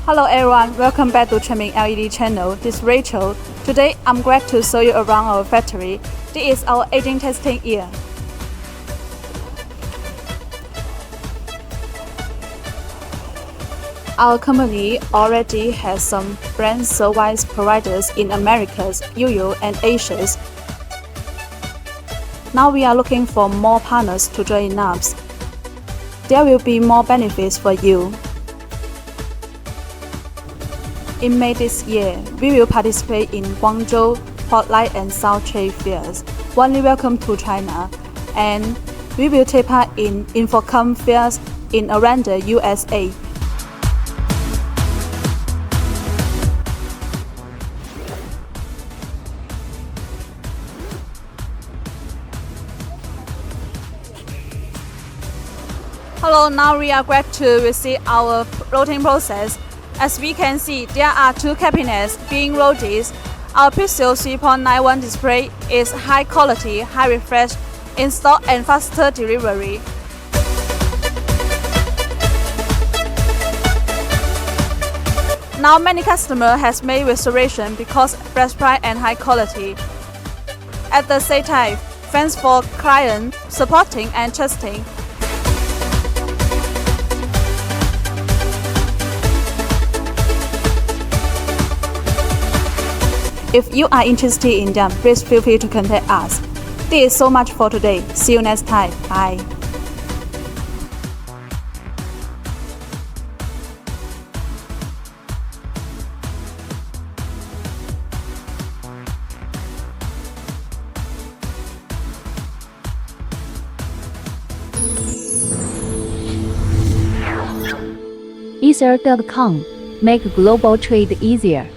Hello everyone, welcome back to Chenming LED channel. This is Rachel. Today I'm glad to show you around our factory. This is our aging testing year. Our company already has some brand service providers in Americas, Europe and Asia. Now we are looking for more partners to join us. There will be more benefits for you. In May this year, we will participate in Guangzhou, Spotlight and South Trade Fairs. Warmly welcome to China, and we will take part in Infocom fairs in around the USA. Hello, now we are glad to receive our loading process. As we can see, there are two cabinets being loaded. Our Pixel 3.91 display is high quality, high refresh, in stock and faster delivery. Now many customers has made reservation because best price and high quality. At the same time, thanks for client supporting and trusting. If you are interested in them, please feel free to contact us. This is so much for today. See you next time. Bye. Ether.com. Make global trade easier.